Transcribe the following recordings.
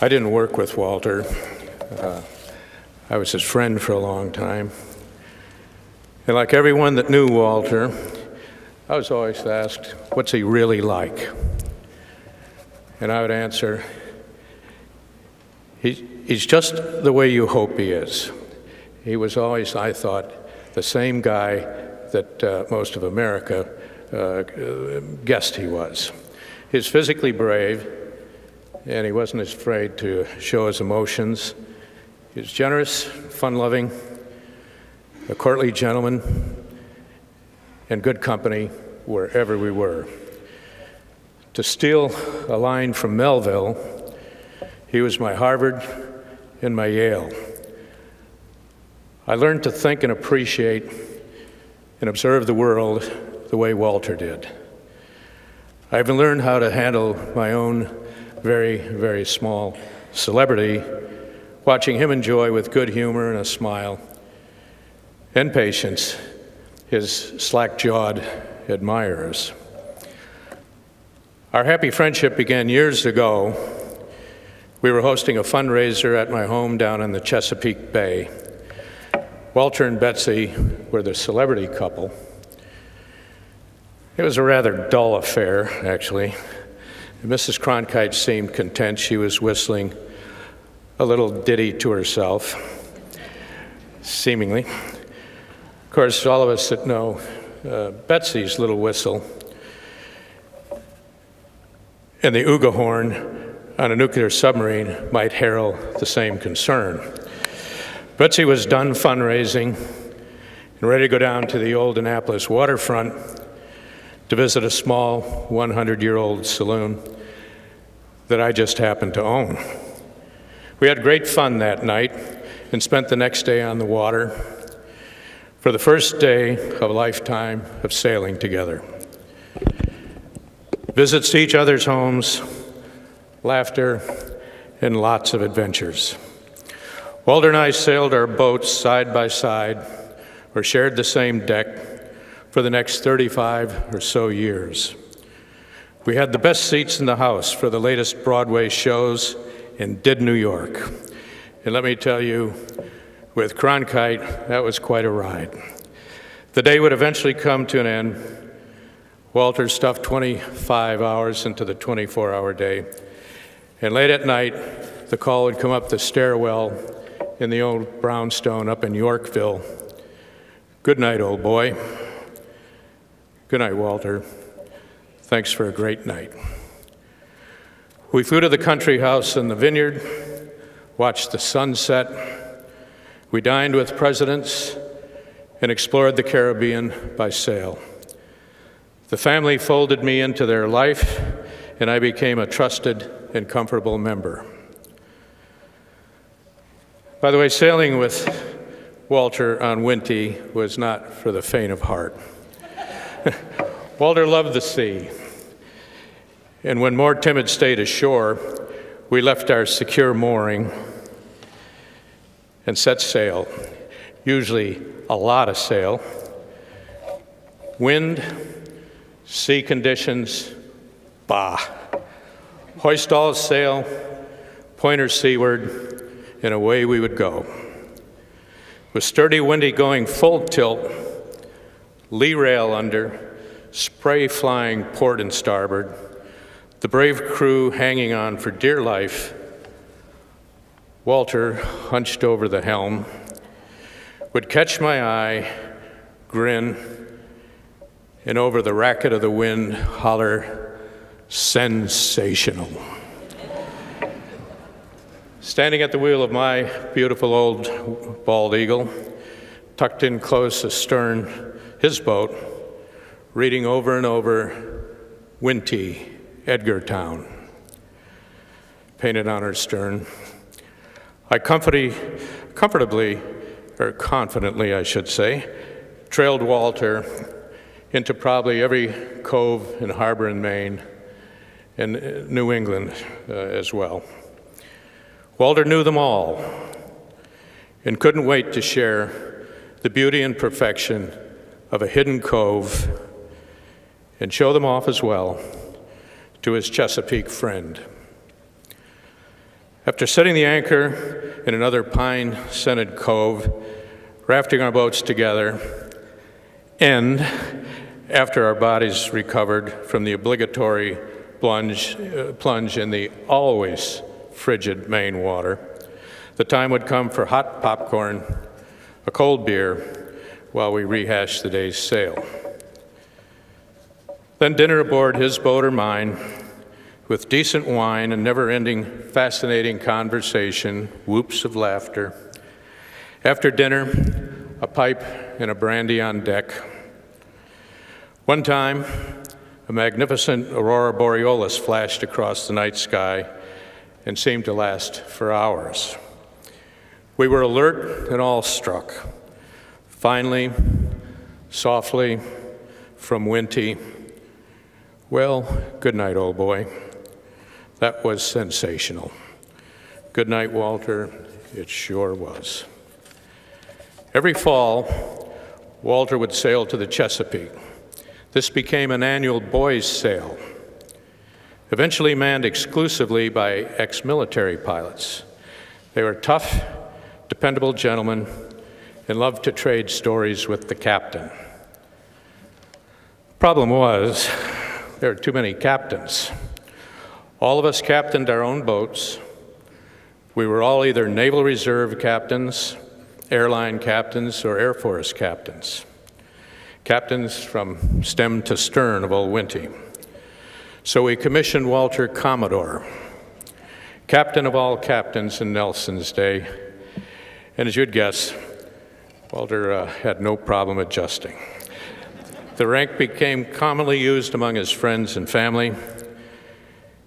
I didn't work with Walter. I was his friend for a long time. And like everyone that knew Walter, I was always asked, what's he really like? And I would answer, he's just the way you hope he is. He was always, I thought, the same guy that most of America guessed he was. He was physically brave, and he wasn't afraid to show his emotions. He was generous, fun-loving, a courtly gentleman, and good company wherever we were. To steal a line from Melville, he was my Harvard and my Yale. I learned to think and appreciate and observe the world the way Walter did. I've learned how to handle my own very, very small celebrity, watching him enjoy with good humor and a smile and patience his slack-jawed admirers. Our happy friendship began years ago. We were hosting a fundraiser at my home down in the Chesapeake Bay. Walter and Betsy were the celebrity couple. It was a rather dull affair, actually. Mrs. Cronkite seemed content. She was whistling a little ditty to herself, seemingly. Of course, all of us that know Betsy's little whistle and the Uga horn on a nuclear submarine might herald the same concern. Betsy was done fundraising and ready to go down to the old Annapolis waterfront to visit a small 100-year-old saloon that I just happened to own. We had great fun that night and spent the next day on the water for the first day of a lifetime of sailing together. Visits to each other's homes, laughter, and lots of adventures. Walter and I sailed our boats side by side or shared the same deck for the next 35 or so years. We had the best seats in the house for the latest Broadway shows and did New York. And let me tell you, with Cronkite, that was quite a ride. The day would eventually come to an end. Walter stuffed 25 hours into the 24-hour day. And late at night, the call would come up the stairwell in the old brownstone up in Yorkville. Good night, old boy. Good night, Walter. Thanks for a great night. We flew to the country house in the vineyard, watched the sunset. We dined with presidents and explored the Caribbean by sail. The family folded me into their life, and I became a trusted and comfortable member. By the way, sailing with Walter on Winty was not for the faint of heart. Walter loved the sea, and when more timid stayed ashore, we left our secure mooring and set sail, usually a lot of sail. Wind, sea conditions, bah. Hoist all sail, pointer seaward, and away we would go. With sturdy Windy going full tilt, lee rail under, spray flying port and starboard, the brave crew hanging on for dear life, Walter, hunched over the helm, would catch my eye, grin, and over the racket of the wind, holler, sensational. Standing at the wheel of my beautiful old bald eagle, tucked in close astern his boat, reading over and over Winty, Edgartown, painted on her stern. I confidently, I should say, trailed Walter into probably every cove and harbor in Maine and New England as well. Walter knew them all and couldn't wait to share the beauty and perfection of a hidden cove and show them off as well to his Chesapeake friend. After setting the anchor in another pine-scented cove, rafting our boats together, and after our bodies recovered from the obligatory plunge in the always frigid Maine water, the time would come for hot popcorn, a cold beer, while we rehashed the day's sail. Then dinner aboard his boat or mine, with decent wine and never-ending fascinating conversation, whoops of laughter. After dinner, a pipe and a brandy on deck. One time, a magnificent aurora borealis flashed across the night sky and seemed to last for hours. We were alert and awestruck. Finally, softly, from Winty, "Well, good night, old boy." That was sensational. Good night, Walter. It sure was. Every fall, Walter would sail to the Chesapeake. This became an annual boys' sail, eventually manned exclusively by ex-military pilots. They were tough, dependable gentlemen and loved to trade stories with the captain. Problem was, there were too many captains. All of us captained our own boats. We were all either Naval Reserve captains, airline captains, or Air Force captains. Captains from stem to stern of old Winty. So we commissioned Walter Commodore, captain of all captains in Nelson's day. And as you'd guess, Walter had no problem adjusting. The rank became commonly used among his friends and family.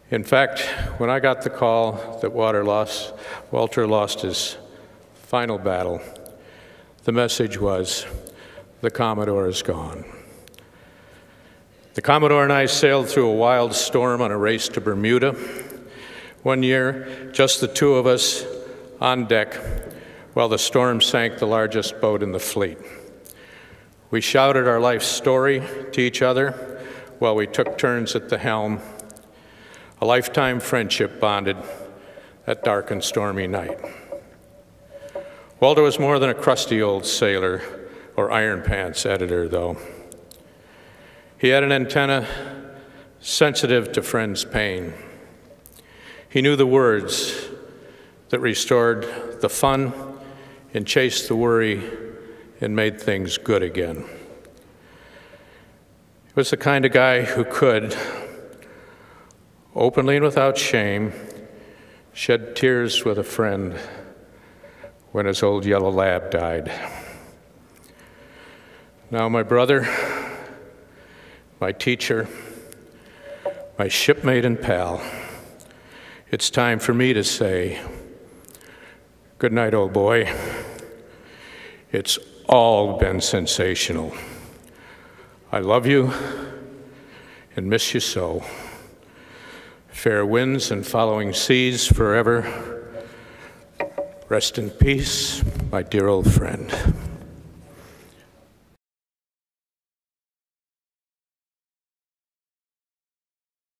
In fact, when I got the call that Walter lost his final battle, the message was, "The Commodore is gone." The Commodore and I sailed through a wild storm on a race to Bermuda. One year, just the two of us on deck while the storm sank the largest boat in the fleet. We shouted our life story to each other while we took turns at the helm. A lifetime friendship bonded that dark and stormy night. Walter was more than a crusty old sailor or iron pants editor, though. He had an antenna sensitive to friends' pain. He knew the words that restored the fun and chased the worry and made things good again. He was the kind of guy who could, openly and without shame, shed tears with a friend when his old yellow lab died. Now, my brother, my teacher, my shipmate and pal, it's time for me to say, good night, old boy. It's all been sensational. I love you and miss you so. Fair winds and following seas forever. Rest in peace, my dear old friend.